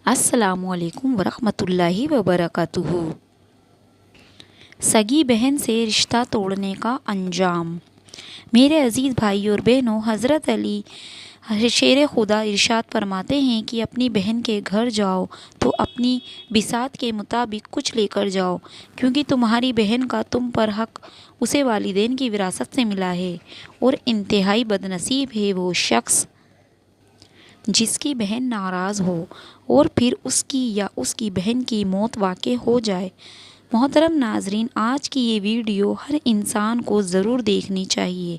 السلام علیکم ورحمۃ اللہ وبرکاتہ۔ سگی بہن سے رشتہ توڑنے کا انجام۔ میرے عزیز بھائی اور بہنوں، حضرت علی شیر خدا ارشاد فرماتے ہیں کہ اپنی بہن کے گھر جاؤ تو اپنی بساط کے مطابق کچھ لے کر جاؤ، کیونکہ تمہاری بہن کا تم پر حق اسے والدین کی وراثت سے ملا ہے، اور انتہائی بد نصیب ہے وہ شخص جس کی بہن ناراض ہو اور پھر اس کی یا اس کی بہن کی موت واقع ہو جائے۔ محترم ناظرین، آج کی یہ ویڈیو ہر انسان کو ضرور دیکھنی چاہیے،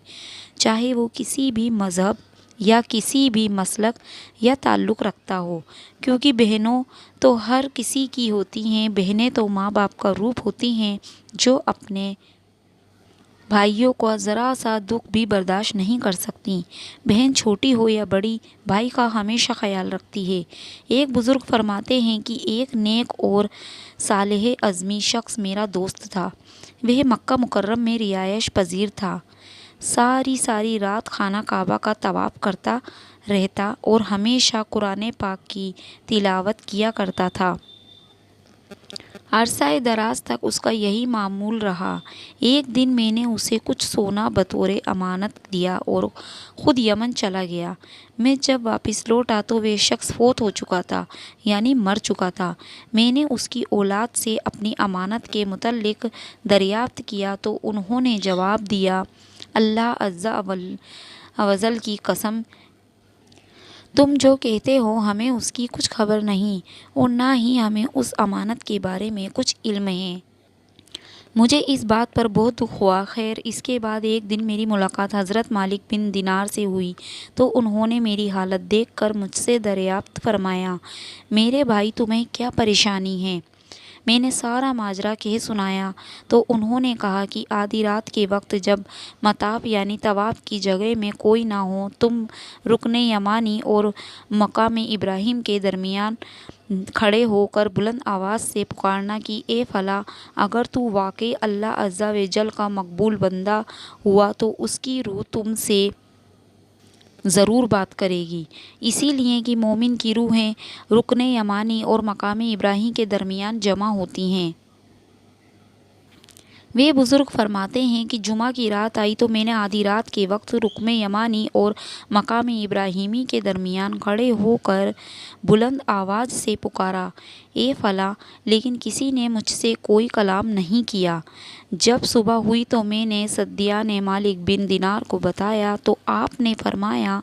چاہے وہ کسی بھی مذہب یا کسی بھی مسلک یا تعلق رکھتا ہو، کیونکہ بہنوں تو ہر کسی کی ہوتی ہیں۔ بہنیں تو ماں باپ کا روپ ہوتی ہیں جو اپنے بھائیوں کا ذرا سا دکھ بھی برداشت نہیں کر سکتی۔ بہن چھوٹی ہو یا بڑی، بھائی کا ہمیشہ خیال رکھتی ہے۔ ایک بزرگ فرماتے ہیں کہ ایک نیک اور صالح عزمی شخص میرا دوست تھا۔ وہ مکہ مکرم میں رہائش پذیر تھا۔ ساری رات خانہ کعبہ کا طواف کرتا رہتا اور ہمیشہ قرآن پاک کی تلاوت کیا کرتا تھا۔ عرصہ دراز تک اس کا یہی معمول رہا۔ ایک دن میں نے اسے کچھ سونا بطور امانت دیا اور خود یمن چلا گیا۔ میں جب واپس لوٹا تو وہ شخص فوت ہو چکا تھا، یعنی مر چکا تھا۔ میں نے اس کی اولاد سے اپنی امانت کے متعلق دریافت کیا تو انہوں نے جواب دیا، اللہ عز و جل کی قسم، تم جو کہتے ہو ہمیں اس کی کچھ خبر نہیں، اور نہ ہی ہمیں اس امانت کے بارے میں کچھ علم ہے۔ مجھے اس بات پر بہت دکھ ہوا۔ خیر، اس کے بعد ایک دن میری ملاقات حضرت مالک بن دینار سے ہوئی تو انہوں نے میری حالت دیکھ کر مجھ سے دریافت فرمایا، میرے بھائی تمہیں کیا پریشانی ہے؟ میں نے سارا ماجرا کہہ سنایا تو انہوں نے کہا کہ آدھی رات کے وقت جب مطاف یعنی طواف کی جگہ میں کوئی نہ ہو، تم رکن یمانی اور مقام ابراہیم کے درمیان کھڑے ہو کر بلند آواز سے پکارنا کہ اے فلاں، اگر تو واقعی اللہ عز و جل کا مقبول بندہ ہوا تو اس کی روح تم سے ضرور بات کرے گی، اسی لیے کہ مومن کی روحیں رکن یمانی اور مقام ابراہیم کے درمیان جمع ہوتی ہیں۔ وہ بزرگ فرماتے ہیں کہ جمعہ کی رات آئی تو میں نے آدھی رات کے وقت رکن یمانی اور مقام ابراہیمی کے درمیان کھڑے ہو کر بلند آواز سے پکارا، اے فلاں، لیکن کسی نے مجھ سے کوئی کلام نہیں کیا۔ جب صبح ہوئی تو میں نے صیدیان مالک بن دینار کو بتایا تو آپ نے فرمایا،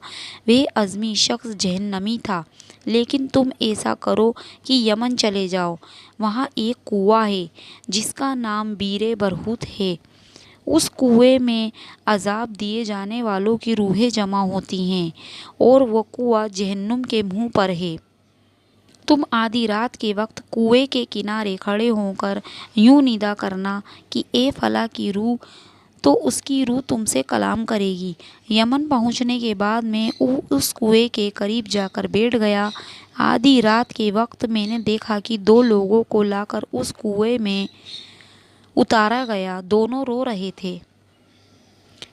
وہ عزمی شخص جہنمی تھا، لیکن تم ایسا کرو کہ یمن چلے جاؤ، وہاں ایک کنواں ہے جس کا نام بیر برہوت ہے۔ اس کنویں میں عذاب دیے جانے والوں کی روحیں جمع ہوتی ہیں، اور وہ کنواں جہنم کے منہ پر ہے۔ تم آدھی رات کے وقت کنویں کے کنارے کھڑے ہو کر یوں ندا کرنا کہ اے فلاں کی روح، تو اس کی روح تم سے کلام کرے گی۔ یمن پہنچنے کے بعد میں اس کنویں کے قریب جا کر بیٹھ گیا۔ آدھی رات کے وقت میں نے دیکھا کہ دو لوگوں کو لا کر اس کنویں میں اتارا گیا، دونوں رو رہے تھے۔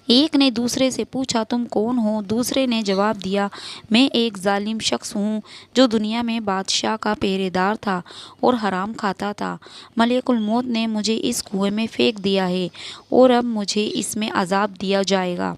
ایک نے دوسرے سے پوچھا، تم کون ہو؟ دوسرے نے جواب دیا، میں ایک ظالم شخص ہوں جو دنیا میں بادشاہ کا پہرے دار تھا اور حرام کھاتا تھا۔ ملک الموت نے مجھے اس کنویں میں پھینک دیا ہے اور اب مجھے اس میں عذاب دیا جائے گا۔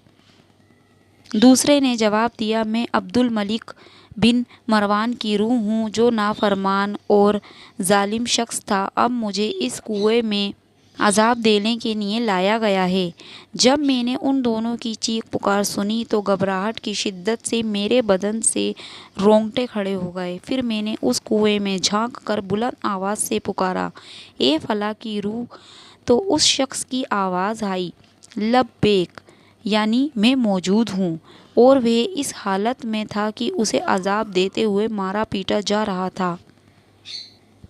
دوسرے نے جواب دیا، میں عبد الملک بن مروان کی روح ہوں جو نافرمان اور ظالم شخص تھا، اب مجھے اس کنویں میں عذاب دینے کے لیے لایا گیا ہے۔ جب میں نے ان دونوں کی چیخ پکار سنی تو گھبراہٹ کی شدت سے میرے بدن سے رونگٹے کھڑے ہو گئے۔ پھر میں نے اس کنویں میں جھانک کر بلند آواز سے پکارا، اے فلاں کی روح، تو اس شخص کی آواز آئی، لبیک، یعنی میں موجود ہوں، اور وہ اس حالت میں تھا کہ اسے عذاب دیتے ہوئے مارا پیٹا جا رہا تھا۔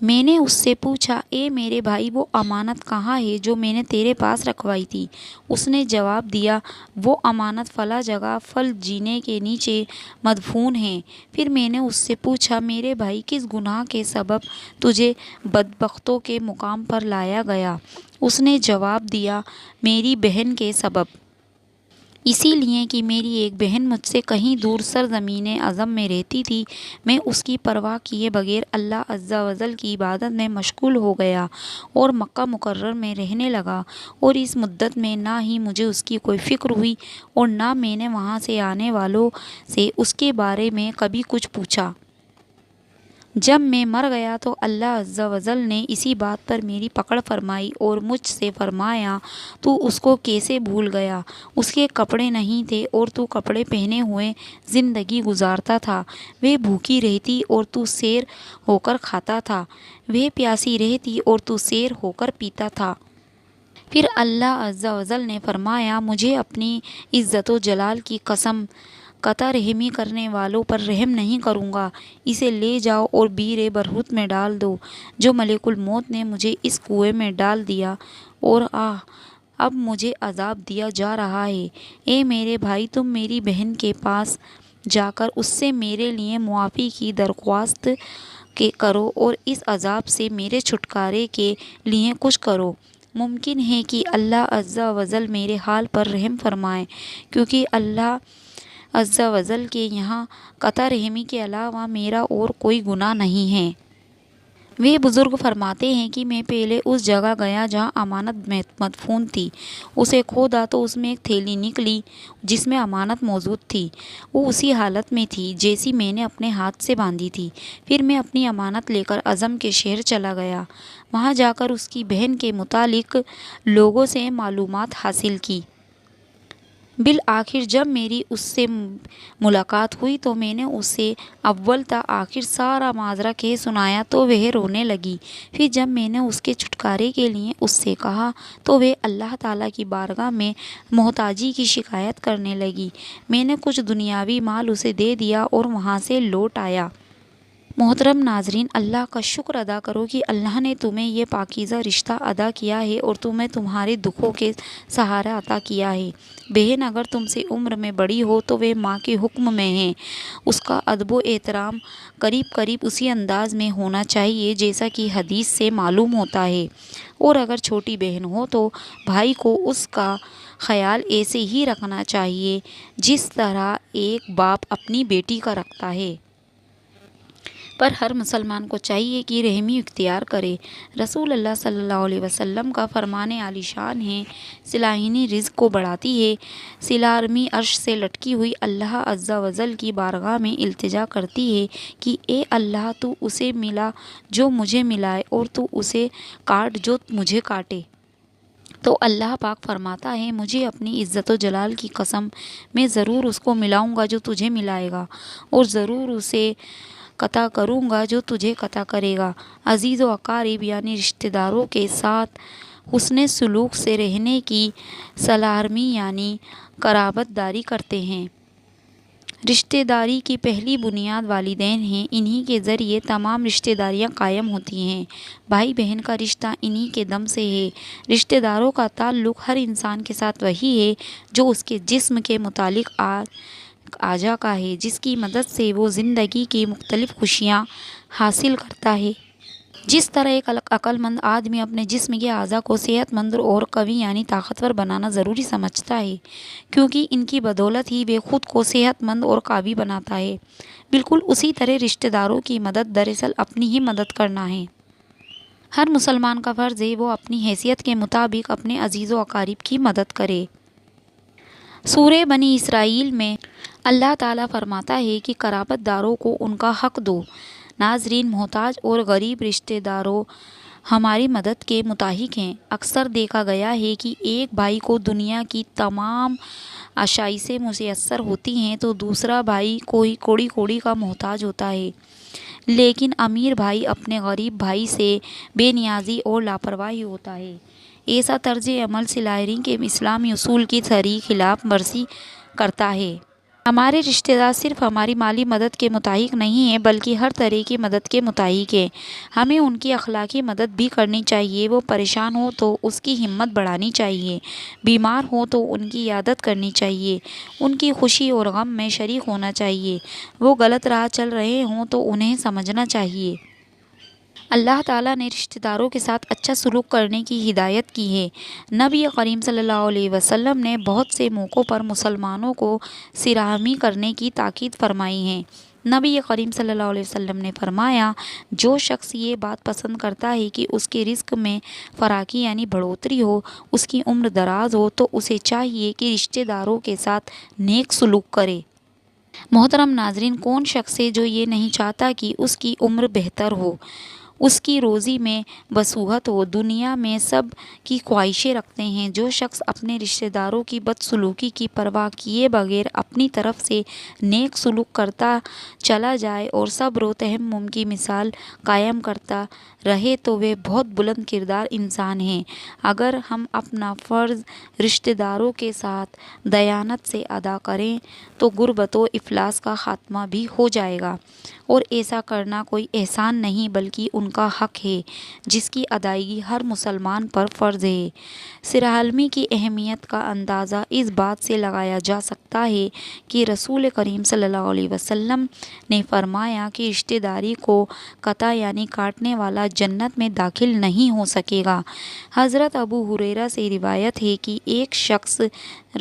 میں نے اس سے پوچھا، اے میرے بھائی، وہ امانت کہاں ہے جو میں نے تیرے پاس رکھوائی تھی؟ اس نے جواب دیا، وہ امانت فلاں جگہ فل جینے کے نیچے مدفون ہے۔ پھر میں نے اس سے پوچھا، میرے بھائی، کس گناہ کے سبب تجھے بدبختوں کے مقام پر لایا گیا؟ اس نے جواب دیا، میری بہن کے سبب۔ اسی لیے کہ میری ایک بہن مجھ سے کہیں دور سرزمین عظم میں رہتی تھی، میں اس کی پرواہ کیے بغیر اللہ عز و جل کی عبادت میں مشغول ہو گیا اور مکہ مکرمہ میں رہنے لگا، اور اس مدت میں نہ ہی مجھے اس کی کوئی فکر ہوئی اور نہ میں نے وہاں سے آنے والوں سے اس کے بارے میں کبھی کچھ پوچھا۔ جب میں مر گیا تو اللہ عز و جل نے اسی بات پر میری پکڑ فرمائی اور مجھ سے فرمایا، تو اس کو کیسے بھول گیا؟ اس کے کپڑے نہیں تھے اور تو کپڑے پہنے ہوئے زندگی گزارتا تھا، وہ بھوکی رہتی اور تو سیر ہو کر کھاتا تھا، وہ پیاسی رہتی اور تو سیر ہو کر پیتا تھا۔ پھر اللہ عز و جل نے فرمایا، مجھے اپنی عزت و جلال کی قسم، قطع رحمی کرنے والوں پر رحم نہیں کروں گا، اسے لے جاؤ اور بیر برہوت میں ڈال دو، جو ملک الموت نے مجھے اس کنویں میں ڈال دیا اور اب مجھے عذاب دیا جا رہا ہے۔ اے میرے بھائی، تم میری بہن کے پاس جا کر اس سے میرے لیے معافی کی درخواست کرو اور اس عذاب سے میرے چھٹکارے کے لیے کچھ کرو۔ ممکن ہے کہ اللہ عز و جل میرے حال پر رحم فرمائے، کیونکہ اللہ عز و جل کے یہاں قطع رحمی کے علاوہ میرا اور کوئی گناہ نہیں ہے۔ وہ بزرگ فرماتے ہیں کہ میں پہلے اس جگہ گیا جہاں امانت مدفون تھی، اسے کھودا تو اس میں ایک تھیلی نکلی جس میں امانت موجود تھی، وہ اسی حالت میں تھی جیسی میں نے اپنے ہاتھ سے باندھی تھی۔ پھر میں اپنی امانت لے کر عزم کے شہر چلا گیا، وہاں جا کر اس کی بہن کے متعلق لوگوں سے معلومات حاصل کی۔ بالآخر جب میری اس سے ملاقات ہوئی تو میں نے اسے اول تا آخر سارا ماجرا کہہ سنایا تو وہ رونے لگی۔ پھر جب میں نے اس کے چھٹکارے کے لیے اس سے کہا تو وہ اللہ تعالیٰ کی بارگاہ میں محتاجی کی شکایت کرنے لگی۔ میں نے کچھ دنیاوی مال اسے دے دیا اور وہاں سے لوٹ آیا۔ محترم ناظرین، اللہ کا شکر ادا کرو کہ اللہ نے تمہیں یہ پاکیزہ رشتہ عطا کیا ہے اور تمہیں تمہارے دکھوں کے سہارا عطا کیا ہے۔ بہن اگر تم سے عمر میں بڑی ہو تو وہ ماں کے حکم میں ہے، اس کا ادب و احترام قریب اسی انداز میں ہونا چاہیے جیسا کہ حدیث سے معلوم ہوتا ہے، اور اگر چھوٹی بہن ہو تو بھائی کو اس کا خیال ایسے ہی رکھنا چاہیے جس طرح ایک باپ اپنی بیٹی کا رکھتا ہے۔ پر ہر مسلمان کو چاہیے کہ رحمی اختیار کرے۔ رسول اللہ صلی اللہ علیہ وسلم کا فرمان عالی شان ہے، صلہ رزق کو بڑھاتی ہے۔ صلہ رحمی عرش سے لٹکی ہوئی اللہ عز و جل کی بارگاہ میں التجا کرتی ہے کہ اے اللہ، تو اسے ملا جو مجھے ملائے اور تو اسے کاٹ جو مجھے کاٹے۔ تو اللہ پاک فرماتا ہے، مجھے اپنی عزت و جلال کی قسم، میں ضرور اس کو ملاؤں گا جو تجھے ملائے گا، اور ضرور اسے قطع کروں گا جو تجھے قطع کرے گا۔ عزیز و اقارب یعنی رشتہ داروں کے ساتھ حسن سلوک سے رہنے کی صلہ رحمی یعنی قرابت داری کرتے ہیں۔ رشتہ داری کی پہلی بنیاد والدین ہیں، انہی کے ذریعے تمام رشتہ داریاں قائم ہوتی ہیں۔ بھائی بہن کا رشتہ انہی کے دم سے ہے۔ رشتہ داروں کا تعلق ہر انسان کے ساتھ وہی ہے جو اس کے جسم کے متعلق اعضاء کا ہے، جس کی مدد سے وہ زندگی کی مختلف خوشیاں حاصل کرتا ہے۔ جس طرح ایک عقل مند آدمی اپنے جسم کے اعضاء کو صحت مند اور قوی یعنی طاقتور بنانا ضروری سمجھتا ہے، کیونکہ ان کی بدولت ہی وہ خود کو صحت مند اور قوی بناتا ہے، بالکل اسی طرح رشتہ داروں کی مدد دراصل اپنی ہی مدد کرنا ہے۔ ہر مسلمان کا فرض ہے وہ اپنی حیثیت کے مطابق اپنے عزیز و اقارب کی مدد کرے۔ سورہ بنی اسرائیل میں اللہ تعالیٰ فرماتا ہے کہ قرابت داروں کو ان کا حق دو۔ ناظرین، محتاج اور غریب رشتہ داروں ہماری مدد کے مستحق ہیں۔ اکثر دیکھا گیا ہے کہ ایک بھائی کو دنیا کی تمام آشائشیں میسر ہوتی ہیں تو دوسرا بھائی کوڑی کوڑی کا محتاج ہوتا ہے، لیکن امیر بھائی اپنے غریب بھائی سے بے نیازی اور لاپرواہی ہوتا ہے۔ ایسا طرز عمل صلہ رحمی کے اسلامی اصول کی صریح خلاف ورزی کرتا ہے۔ ہمارے رشتہ دار صرف ہماری مالی مدد کے مستحق نہیں ہیں بلکہ ہر طرح کی مدد کے مستحق ہیں۔ ہمیں ان کی اخلاقی مدد بھی کرنی چاہیے۔ وہ پریشان ہو تو اس کی ہمت بڑھانی چاہیے، بیمار ہو تو ان کی عیادت کرنی چاہیے، ان کی خوشی اور غم میں شریک ہونا چاہیے، وہ غلط راہ چل رہے ہوں تو انہیں سمجھانا چاہیے۔ اللہ تعالیٰ نے رشتہ داروں کے ساتھ اچھا سلوک کرنے کی ہدایت کی ہے۔ نبی کریم صلی اللہ علیہ وسلم نے بہت سے موقعوں پر مسلمانوں کو صلہ کرنے کی تاکید فرمائی ہے۔ نبی کریم صلی اللہ علیہ وسلم نے فرمایا، جو شخص یہ بات پسند کرتا ہے کہ اس کے رزق میں فراخی یعنی بڑھوتری ہو، اس کی عمر دراز ہو، تو اسے چاہیے کہ رشتہ داروں کے ساتھ نیک سلوک کرے۔ محترم ناظرین، کون شخص ہے جو یہ نہیں چاہتا کہ اس کی عمر بہتر ہو، اس کی روزی میں وسعت ہو؟ دنیا میں سب کی خواہشیں رکھتے ہیں۔ جو شخص اپنے رشتہ داروں کی بدسلوکی کی پرواہ کیے بغیر اپنی طرف سے نیک سلوک کرتا چلا جائے اور صبر و تحمل کی مثال قائم کرتا رہے تو وہ بہت بلند کردار انسان ہے۔ اگر ہم اپنا فرض رشتہ داروں کے ساتھ دیانت سے ادا کریں تو غربت و افلاس کا خاتمہ بھی ہو جائے گا، اور ایسا کرنا کوئی احسان نہیں بلکہ ان کا حق ہے جس کی ادائیگی ہر مسلمان پر فرض ہے۔ صلہ کی اہمیت کا اندازہ اس بات سے لگایا جا سکتا ہے کہ رسول کریم صلی اللہ علیہ وسلم نے فرمایا کہ رشتہ داری کو قطع یعنی کاٹنے والا جنت میں داخل نہیں ہو سکے گا۔ حضرت ابو ہریرہ سے روایت ہے کہ ایک شخص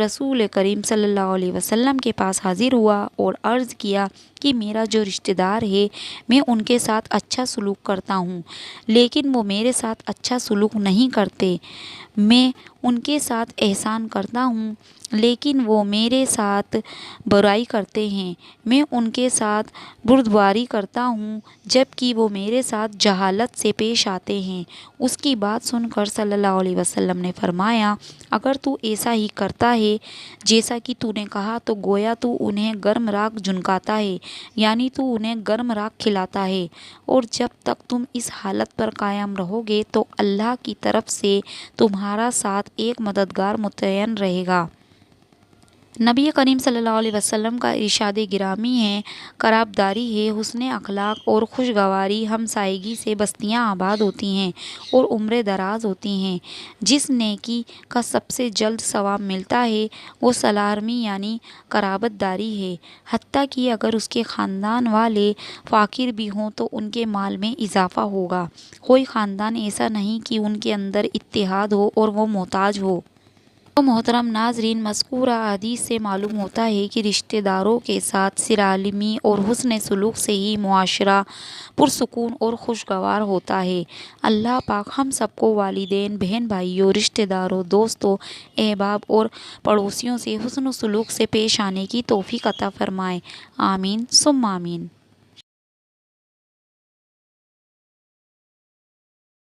رسول کریم صلی اللہ علیہ وسلم کے پاس حاضر ہوا اور عرض کیا کہ میرا جو رشتہ دار ہے، میں ان کے ساتھ اچھا سلوک کرتا ہوں، لیکن وہ میرے ساتھ اچھا سلوک نہیں کرتے۔ میں ان کے ساتھ احسان کرتا ہوں لیکن وہ میرے ساتھ برائی کرتے ہیں۔ میں ان کے ساتھ بردباری کرتا ہوں جبکہ وہ میرے ساتھ جہالت سے پیش آتے ہیں۔ اس کی بات سن کر صلی اللہ علیہ وسلم نے فرمایا، اگر تو ایسا ہی کرتا ہے جیسا کہ تو نے کہا تو گویا تو انہیں گرم راکھ جھنکاتا ہے، یعنی تو انہیں گرم راکھ کھلاتا ہے، اور جب تک تم اس حالت پر قائم رہو گے تو اللہ کی طرف سے تمہارا ساتھ ایک مددگار متعین رہے گا۔ نبی کریم صلی اللہ علیہ وسلم کا ارشاد گرامی ہے، قرابداری ہے حسن اخلاق اور خوشگواری ہمسائیگی سے بستیاں آباد ہوتی ہیں اور عمریں دراز ہوتی ہیں۔ جس نیکی کا سب سے جلد ثواب ملتا ہے وہ صلہ رحمی یعنی قرابت داری ہے، حتیٰ کہ اگر اس کے خاندان والے فقیر بھی ہوں تو ان کے مال میں اضافہ ہوگا۔ کوئی خاندان ایسا نہیں کہ ان کے اندر اتحاد ہو اور وہ محتاج ہو۔ تو محترم ناظرین، مذکورہ حدیث سے معلوم ہوتا ہے کہ رشتہ داروں کے ساتھ صلہ رحمی اور حسن سلوک سے ہی معاشرہ پرسکون اور خوشگوار ہوتا ہے۔ اللہ پاک ہم سب کو والدین، بہن بھائیوں، رشتہ داروں، دوستوں، احباب اور پڑوسیوں سے حسن سلوک سے پیش آنے کی توفیق عطا فرمائے۔ آمین ثم آمین۔